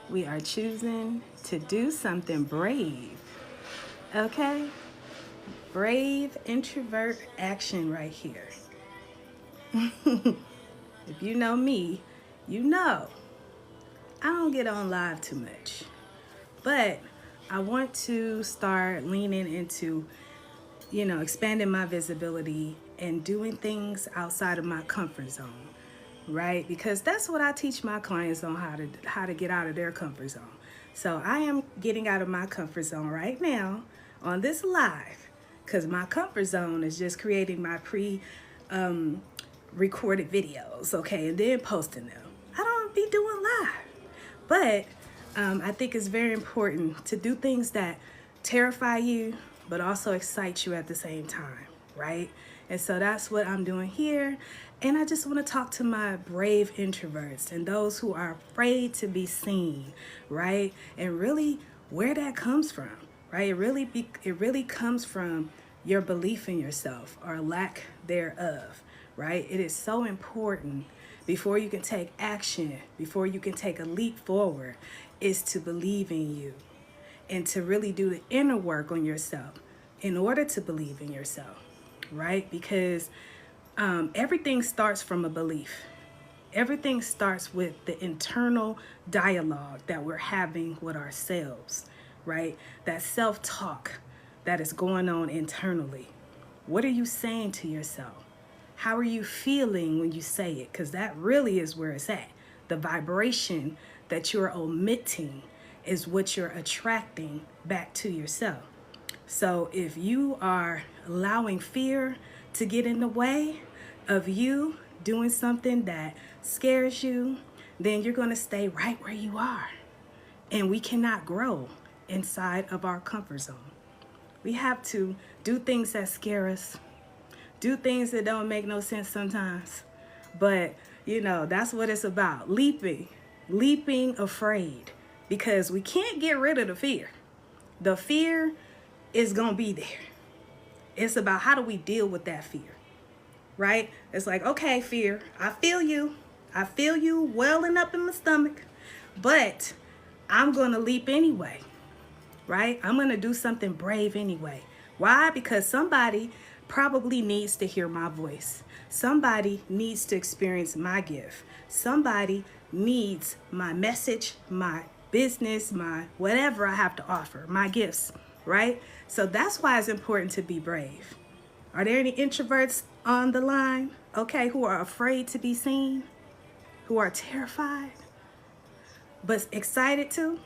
We are choosing to do something brave. Okay? Brave introvert action right here. If you know me, you know I don't get on live too much. But I want to start leaning into, expanding my visibility and doing things outside of my comfort zone, right? Because that's what I teach my clients on how to get out of their comfort zone. So I am getting out of my comfort zone right now on this live because my comfort zone is just creating my recorded videos, okay, and then posting them. I don't be doing live. But I think it's very important to do things that terrify you, but also excite you at the same time, right? And so that's what I'm doing here. And I just want to talk to my brave introverts and those who are afraid to be seen, right? And really where that comes from, right? It really comes from your belief in yourself or lack thereof, right? It is so important before you can take action, before you can take a leap forward, is to believe in you and to really do the inner work on yourself in order to believe in yourself, right? Because everything starts from a belief. Everything starts with the internal dialogue that we're having with ourselves, right? That self-talk that is going on internally. What are you saying to yourself? How are you feeling when you say it? Because that really is where it's at. The vibration that you're omitting is what you're attracting back to yourself. So if you are allowing fear to get in the way of you doing something that scares you, then you're going to stay right where you are. And we cannot grow inside of our comfort zone. We have to do things that scare us, do things that don't make no sense sometimes. But, that's what it's about. Leaping afraid, because we can't get rid of the fear. The fear is going to be there. It's about how do we deal with that fear, right? It's like, okay, fear, I feel you. I feel you welling up in my stomach, but I'm going to leap anyway, right? I'm going to do something brave anyway. Why? Because somebody probably needs to hear my voice. Somebody needs to experience my gift. Somebody needs my message, my business, my whatever I have to offer, my gifts, right? So that's why it's important to be brave. Are there any introverts on the line? Okay, who are afraid to be seen, who are terrified, but excited too?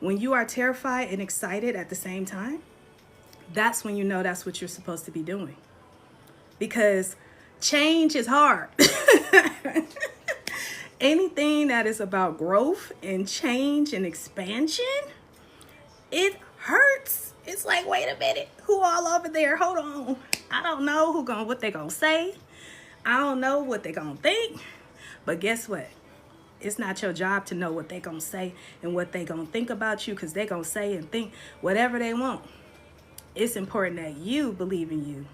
When you are terrified and excited at the same time, that's when you know that's what you're supposed to be doing. Because change is hard. Anything that is about growth and change and expansion, it hurts. It's like, wait a minute, who all over there? Hold on. I don't know what they gonna say. I don't know what they gonna think. But guess what? It's not your job to know what they gonna say and what they gonna think about you, because they gonna say and think whatever they want. It's important that you believe in you,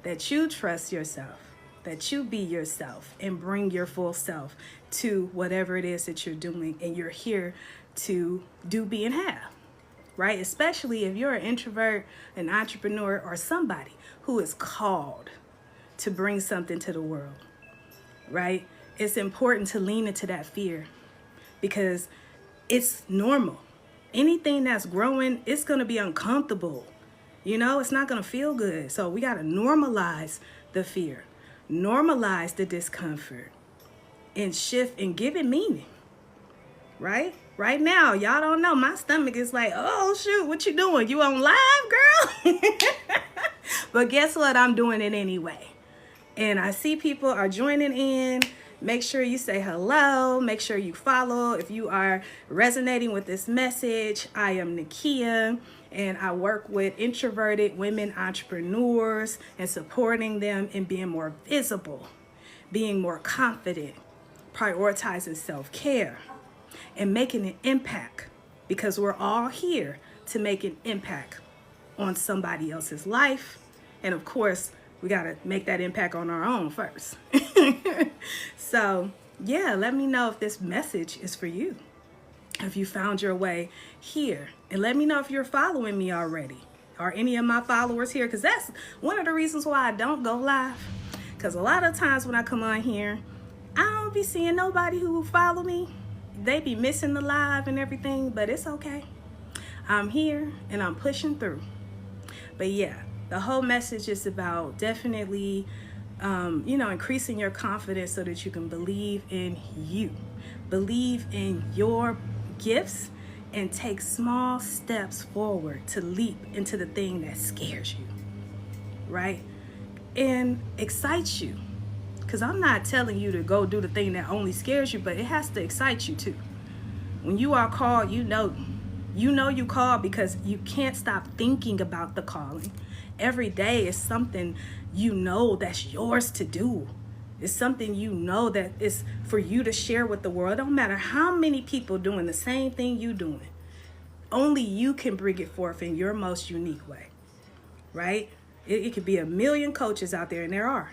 that you trust yourself, that you be yourself and bring your full self to whatever it is that you're doing and you're here to do, be, and have, right? Especially if you're an introvert, an entrepreneur, or somebody who is called to bring something to the world, right? It's important to lean into that fear because it's normal. Anything that's growing, it's going to be uncomfortable. It's not going to feel good. So we got to normalize the fear, normalize the discomfort, and shift and give it meaning, right? Right now, y'all don't know. My stomach is like, oh, shoot, what you doing? You on live, girl? But guess what? I'm doing it anyway. And I see people are joining in. Make sure you say hello. Make sure you follow. If you are resonating with this message, I am Nakia, and I work with introverted women entrepreneurs and supporting them in being more visible, being more confident, prioritizing self-care, and making an impact, because we're all here to make an impact on somebody else's life. And of course, we got to make that impact on our own first. So, yeah, let me know if this message is for you. if you found your way here. And let me know if you're following me already, or any of my followers here, because that's one of the reasons why I don't go live. Because a lot of times when I come on here, I don't be seeing nobody who follow me. They be missing the live and everything, but it's okay. I'm here and I'm pushing through. But yeah, the whole message is about definitely, increasing your confidence so that you can believe in you, believe in your gifts, and take small steps forward to leap into the thing that scares you, right? And excites you. Because I'm not telling you to go do the thing that only scares you, but it has to excite you too. When you are called, you know you called, because you can't stop thinking about the calling. Every day is something that's yours to do. It's something that is for you to share with the world. It don't matter how many people doing the same thing you doing. Only you can bring it forth in your most unique way, right? It could be a million coaches out there, and there are.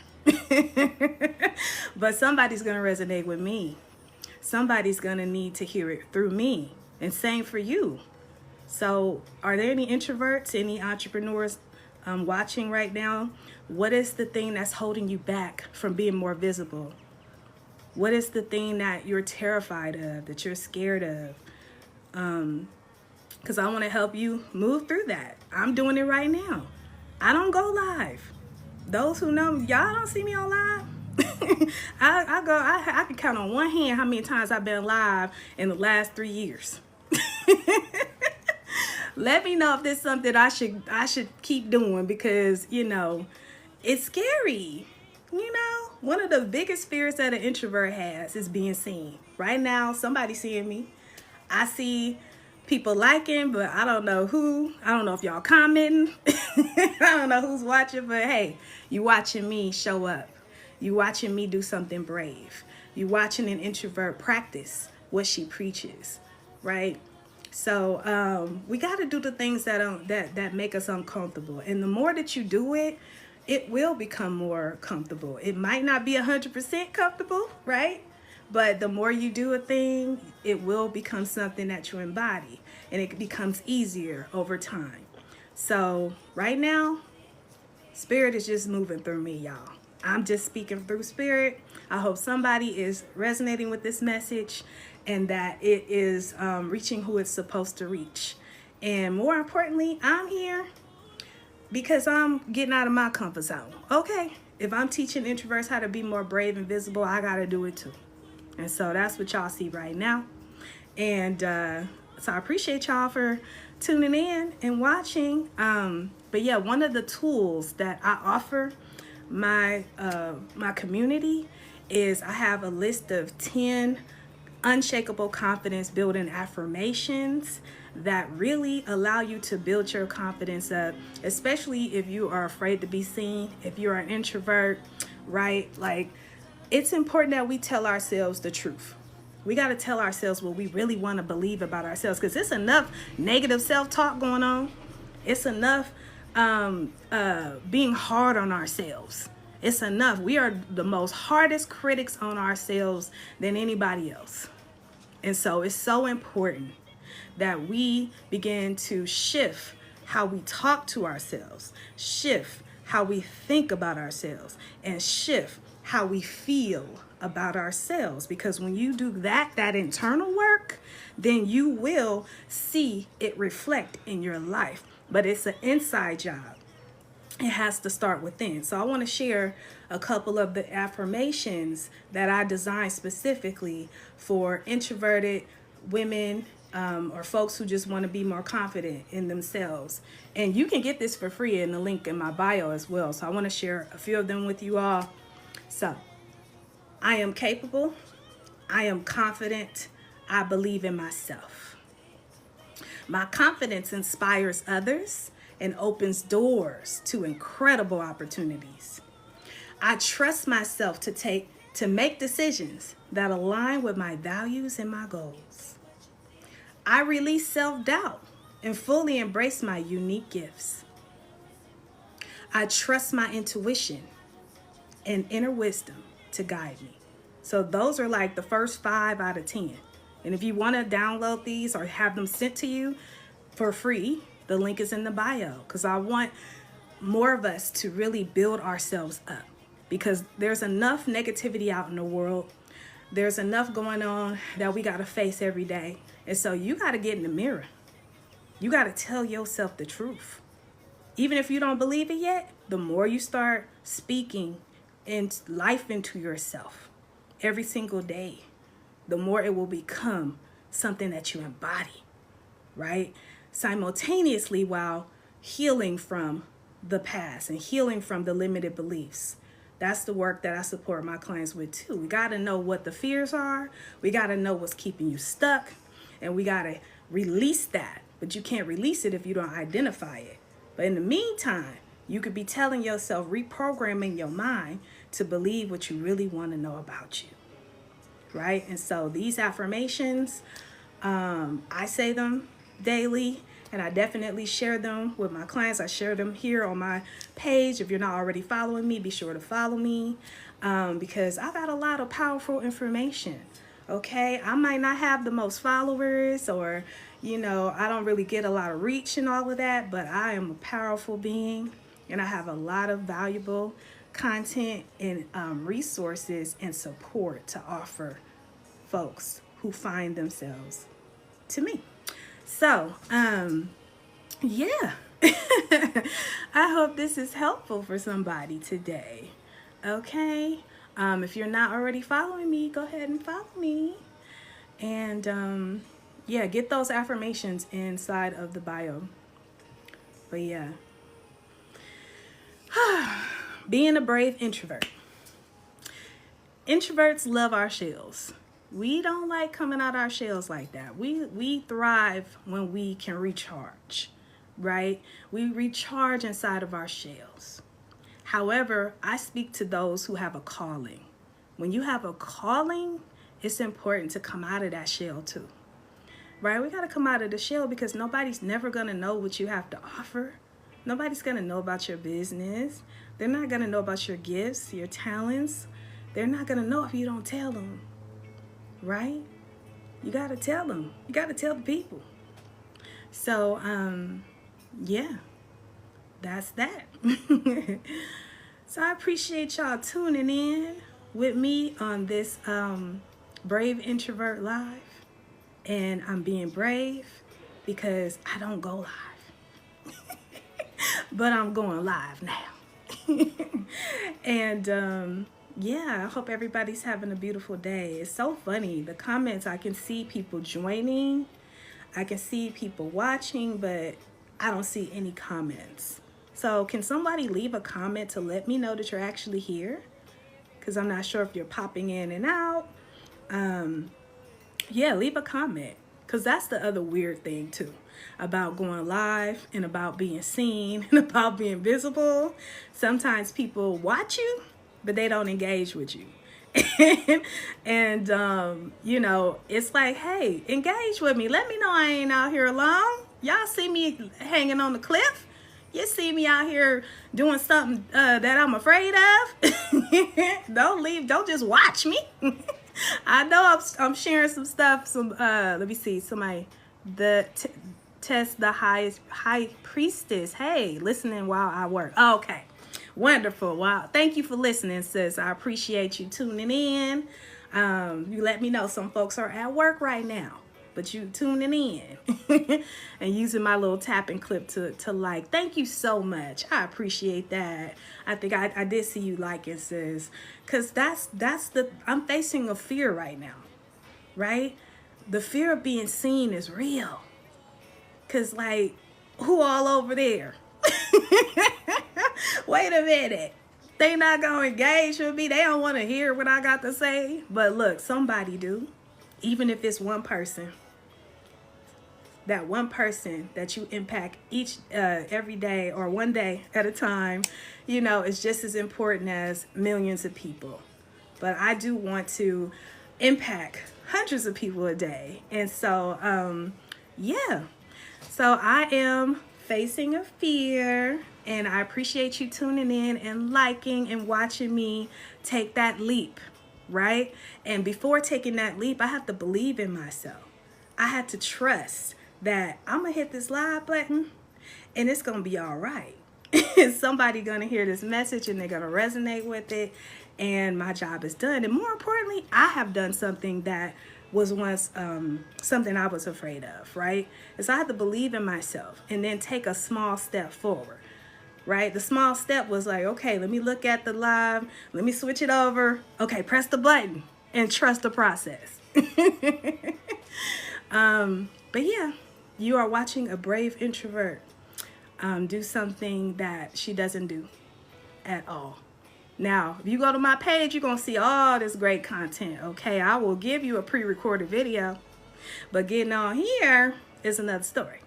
But somebody's going to resonate with me. Somebody's going to need to hear it through me. And same for you. So are there any introverts, any entrepreneurs watching right now? What is the thing that's holding you back from being more visible? What is the thing that you're terrified of, that you're scared of? Because I want to help you move through that. I'm doing it right now. I don't go live. Those who know, y'all don't see me on live. I can count on one hand how many times I've been live in the last 3 years. Let me know if this is something I should keep doing, because it's scary. One of the biggest fears that an introvert has is being seen. Right now, somebody's seeing me. I see people liking, but I don't know who. I don't know if y'all commenting. I don't know who's watching, but hey, you watching me show up. You watching me do something brave. You watching an introvert practice what she preaches, right? So we got to do the things that make us uncomfortable. And the more that you do it, it will become more comfortable. It might not be 100% comfortable, right? But the more you do a thing, it will become something that you embody, and it becomes easier over time. So right now, Spirit is just moving through me, y'all. I'm just speaking through Spirit. I hope somebody is resonating with this message, and that it is reaching who it's supposed to reach. And more importantly, I'm here because I'm getting out of my comfort zone. Okay, if I'm teaching introverts how to be more brave and visible, I got to do it too. And so that's what y'all see right now. And so I appreciate y'all for tuning in and watching. But yeah, one of the tools that I offer my community is I have a list of 10 unshakable confidence building affirmations that really allow you to build your confidence up, especially if you are afraid to be seen, if you're an introvert, right? Like, it's important that we tell ourselves the truth. We got to tell ourselves what we really want to believe about ourselves, because it's enough negative self-talk going on. It's enough being hard on ourselves. It's enough. We are the most hardest critics on ourselves than anybody else. And so it's so important that we begin to shift how we talk to ourselves, shift how we think about ourselves, and shift how we feel about ourselves. Because when you do that internal work, then you will see it reflect in your life. But it's an inside job. It has to start within. So I want to share a couple of the affirmations that I designed specifically for introverted women or folks who just want to be more confident in themselves. And you can get this for free in the link in my bio as well. So I want to share a few of them with you all. So, I am capable. I am confident. I believe in myself. My confidence inspires others and opens doors to incredible opportunities. I trust myself to make decisions that align with my values and my goals. I release self-doubt and fully embrace my unique gifts. I trust my intuition and inner wisdom to guide me. So those are like the first 5 out of 10. And if you want to download these or have them sent to you for free, the link is in the bio, because I want more of us to really build ourselves up, because there's enough negativity out in the world. There's enough going on that we got to face every day. And so you got to get in the mirror. You got to tell yourself the truth. Even if you don't believe it yet, the more you start speaking life into yourself every single day, the more it will become something that you embody, right? Simultaneously, while healing from the past and healing from the limited beliefs. That's the work that I support my clients with too. We got to know what the fears are. We got to know what's keeping you stuck, and we got to release that. But you can't release it if you don't identify it. But in the meantime, you could be telling yourself, reprogramming your mind to believe what you really want to know about you, right? And so these affirmations, I say them daily, and I definitely share them with my clients. I share them here on my page. If you're not already following me, be sure to follow me, because I got a lot of powerful information. Okay, I might not have the most followers, or I don't really get a lot of reach and all of that, but I am a powerful being, and I have a lot of valuable content and resources and support to offer folks who find themselves to me. So, yeah, I hope this is helpful for somebody today. Okay. If you're not already following me, go ahead and follow me. And, yeah, get those affirmations inside of the bio. But yeah, being a brave introvert. Introverts love our shells. We don't like coming out our shells like that. We thrive when we can recharge, right? We recharge inside of our shells. However, I speak to those who have a calling. When you have a calling, it's important to come out of that shell too, right? We got to come out of the shell, because nobody's never going to know what you have to offer. Nobody's going to know about your business. They're not going to know about your gifts, your talents. They're not going to know if you don't tell them. Right? You got to tell them. You got to tell the people. So, yeah, that's that. So I appreciate y'all tuning in with me on this Brave Introvert Live. And I'm being brave because I don't go live. But I'm going live now. And, yeah, I hope everybody's having a beautiful day. It's so funny. The comments, I can see people joining. I can see people watching, but I don't see any comments. So can somebody leave a comment to let me know that you're actually here? Because I'm not sure if you're popping in and out. Yeah, leave a comment. Because that's the other weird thing, too, about going live and about being seen and about being visible. Sometimes people watch you, but they don't engage with you. And it's like, hey, engage with me. Let me know I ain't out here alone. Y'all see me hanging on the cliff? You see me out here doing something that I'm afraid of? Don't leave. Don't just watch me. I know I'm sharing some stuff. Let me see. Somebody, test the high priestess. Hey, listening while I work. Okay. Wonderful. Wow. Thank you for listening, sis. I appreciate you tuning in. You let me know some folks are at work right now, but you tuning in and using my little tapping clip to like. Thank you so much. I appreciate that. I think I did see you liking, sis, because I'm facing a fear right now, right? The fear of being seen is real. Because, like, who all over there? Wait a minute. They not going to engage with me. They don't want to hear what I got to say. But look, somebody do. Even if it's one person. That one person that you impact every day or one day at a time, is just as important as millions of people. But I do want to impact hundreds of people a day. And so, yeah. So I am facing a fear, and I appreciate you tuning in and liking and watching me take that leap, right? And before taking that leap, I have to believe in myself. I had to trust that I'm going to hit this live button and it's going to be all right. Somebody going to hear this message and they're going to resonate with it, and my job is done. And more importantly, I have done something that was once something I was afraid of, right? And so I had to believe in myself and then take a small step forward, right? The small step was like, okay, let me look at the live, let me switch it over. Okay, press the button and trust the process. But yeah, you are watching a brave introvert do something that she doesn't do at all. Now, if you go to my page, you're going to see all this great content, okay? I will give you a pre-recorded video, but getting on here is another story.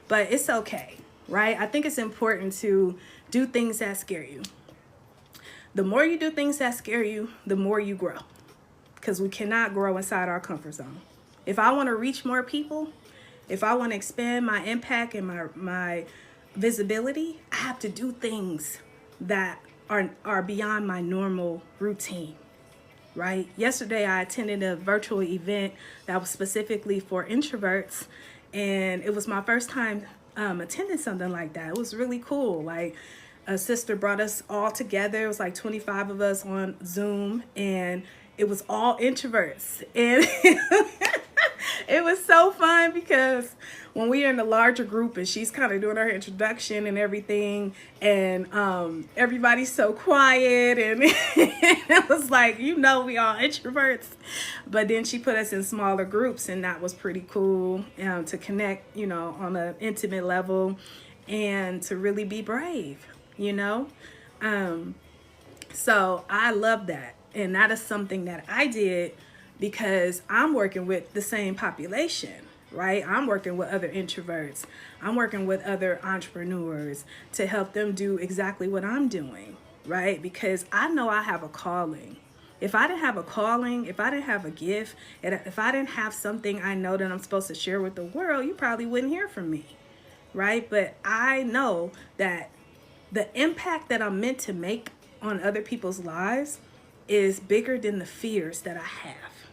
But it's okay, right? I think it's important to do things that scare you. The more you do things that scare you, the more you grow, because we cannot grow inside our comfort zone. If I want to reach more people, if I want to expand my impact and my visibility, I have to do things that are beyond my normal routine, right? Yesterday, I attended a virtual event that was specifically for introverts, and it was my first time attending something like that. It was really cool. Like, a sister brought us all together. It was like 25 of us on Zoom, and it was all introverts. And it was so fun because when we are in a larger group and she's kind of doing her introduction and everything, and everybody's so quiet, and it was like, we all introverts. But then she put us in smaller groups, and that was pretty cool to connect, on an intimate level, and to really be brave, So I love that. And that is something that I did because I'm working with the same population, right? I'm working with other introverts. I'm working with other entrepreneurs to help them do exactly what I'm doing, right? Because I know I have a calling. If I didn't have a calling, if I didn't have a gift, and if I didn't have something I know that I'm supposed to share with the world, you probably wouldn't hear from me, right? But I know that the impact that I'm meant to make on other people's lives is bigger than the fears that I have,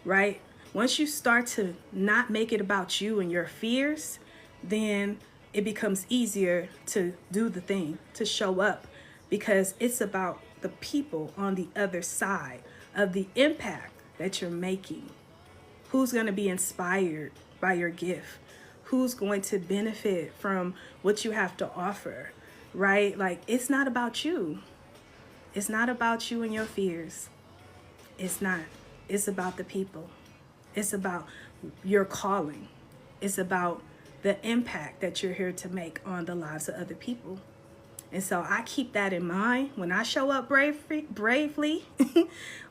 right? Once you start to not make it about you and your fears, then it becomes easier to do the thing, to show up, because it's about the people on the other side of the impact that you're making. Who's going to be inspired by your gift? Who's going to benefit from what you have to offer, right? Like, it's not about you. It's not about you and your fears. It's not. It's about the people. It's about your calling. It's about the impact that you're here to make on the lives of other people. And so I keep that in mind when I show up bravely,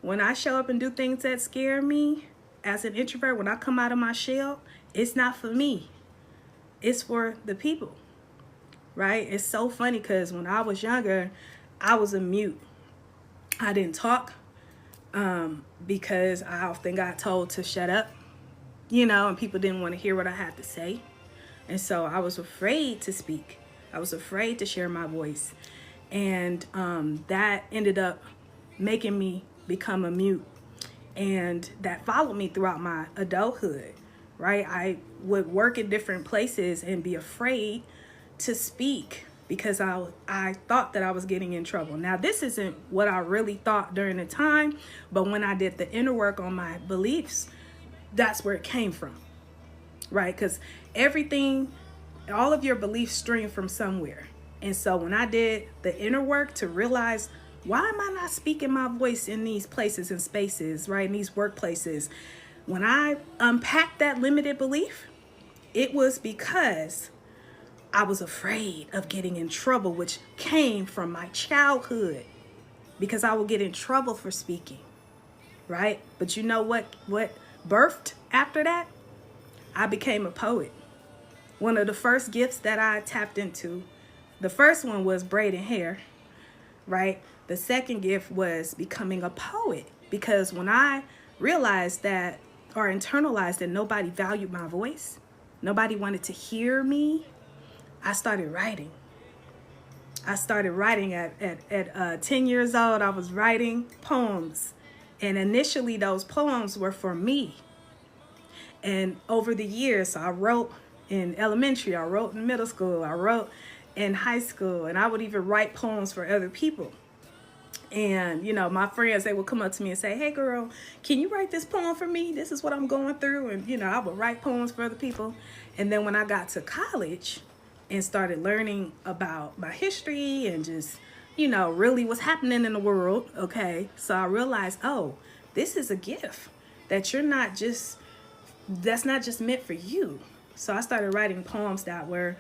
when I show up and do things that scare me as an introvert, when I come out of my shell, it's not for me. It's for the people, right? It's so funny because when I was younger, I was a mute. I didn't talk because I often got told to shut up, and people didn't want to hear what I had to say. And so I was afraid to speak. I was afraid to share my voice. And that ended up making me become a mute. And that followed me throughout my adulthood, right? I would work in different places and be afraid to speak because I thought that I was getting in trouble. Now, this isn't what I really thought during the time, but when I did the inner work on my beliefs, that's where it came from, right? Because all of your beliefs stream from somewhere. And so when I did the inner work to realize, why am I not speaking my voice in these places and spaces, right, in these workplaces? When I unpacked that limited belief, it was because I was afraid of getting in trouble, which came from my childhood, because I would get in trouble for speaking, right? But you know what birthed after that? I became a poet. One of the first gifts that I tapped into, the first one was braiding hair, right? The second gift was becoming a poet, because when I realized that, or internalized that, nobody valued my voice, nobody wanted to hear me, I started writing. I started writing at 10 years old. I was writing poems And initially those poems were for me. And over the years, I wrote in elementary, I wrote in middle school, I wrote in high school, and I would even write poems for other people. And, you know, my friends, they would come up to me and say, hey, girl, can you write this poem for me? This is what I'm going through. And, you know, I would write poems for other people. And then when I got to college and started learning about my history and just, you know, really what's happening in the world, okay, so I realized, oh, this is a gift that that's not just meant for you. So I started writing poems that were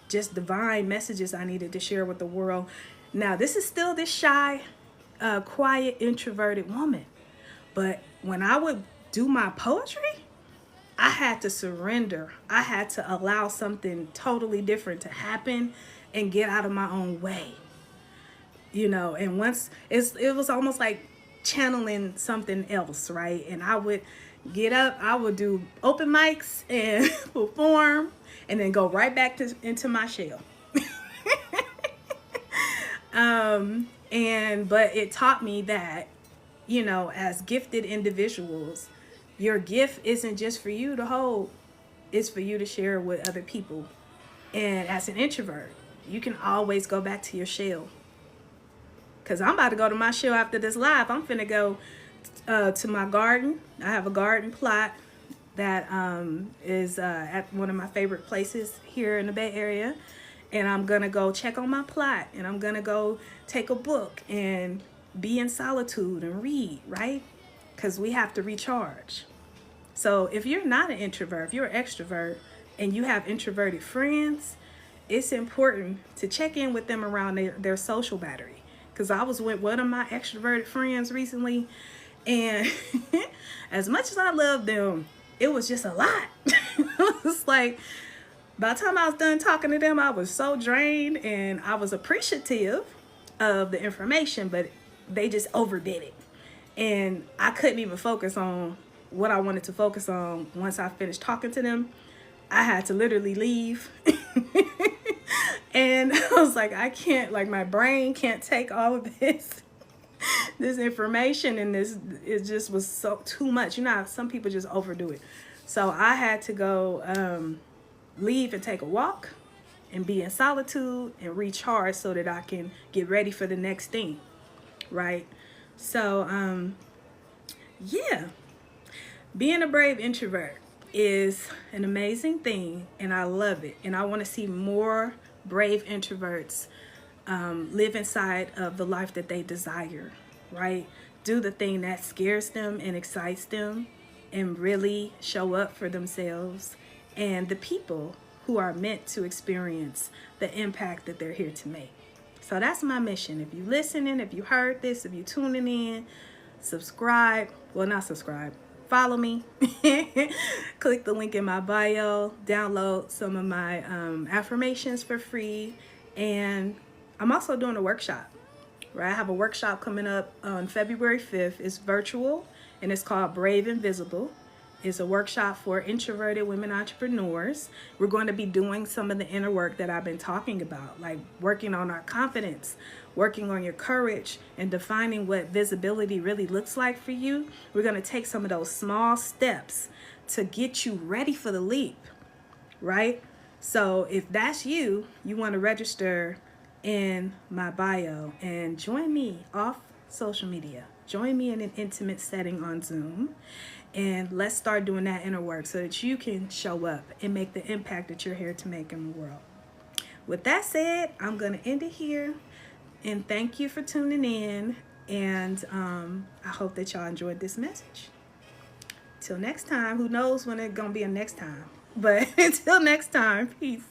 just divine messages I needed to share with the world. Now, this is still this shy, quiet, introverted woman. But when I would do my poetry, I had to surrender. I had to allow something totally different to happen and get out of my own way. You know, and once it was almost like channeling something else, right? And I would get up, I would do open mics and perform, and then go right back into my shell. But it taught me that, you know, as gifted individuals, your gift isn't just for you to hold, it's for you to share with other people. And as an introvert, you can always go back to your shell. Because I'm about to go to my shell after this live. I'm finna go to my garden. I have a garden plot that is at one of my favorite places here in the Bay Area. And I'm going to go check on my plot. And I'm going to go take a book and be in solitude and read, right? Because we have to recharge. So if you're not an introvert, if you're an extrovert and you have introverted friends, it's important to check in with them around their social battery. Because I was with one of my extroverted friends recently, and as much as I love them, it was just a lot. It was like, by the time I was done talking to them, I was so drained, and I was appreciative of the information, but they just overdid it. And I couldn't even focus on what I wanted to focus on once I finished talking to them. I had to literally leave. And I was like, I can't, like, my brain can't take all of this information, and it just was so too much. You know how some people just overdo it. So I had to go leave and take a walk and be in solitude and recharge so that I can get ready for the next thing, right? So yeah, being a brave introvert is an amazing thing, and I love it. And I want to see more brave introverts live inside of the life that they desire, right? Do the thing that scares them and excites them, and really show up for themselves and the people who are meant to experience the impact that they're here to make. So that's my mission. If you're listening, if you heard this, if you're tuning in, subscribe. Well, not subscribe. Follow me. Click the link in my bio. Download some of my affirmations for free. And I'm also doing a workshop. Right? I have a workshop coming up on February 5th. It's virtual, and it's called Brave and Visible. It's a workshop for introverted women entrepreneurs. We're going to be doing some of the inner work that I've been talking about, like working on our confidence, working on your courage, and defining what visibility really looks like for you. We're going to take some of those small steps to get you ready for the leap, right? So if that's you, you want to register in my bio and join me off social media. Join me in an intimate setting on Zoom. And let's start doing that inner work so that you can show up and make the impact that you're here to make in the world. With that said, I'm going to end it here. And thank you for tuning in. And I hope that y'all enjoyed this message. Till next time. Who knows when it's going to be a next time. But until next time, peace.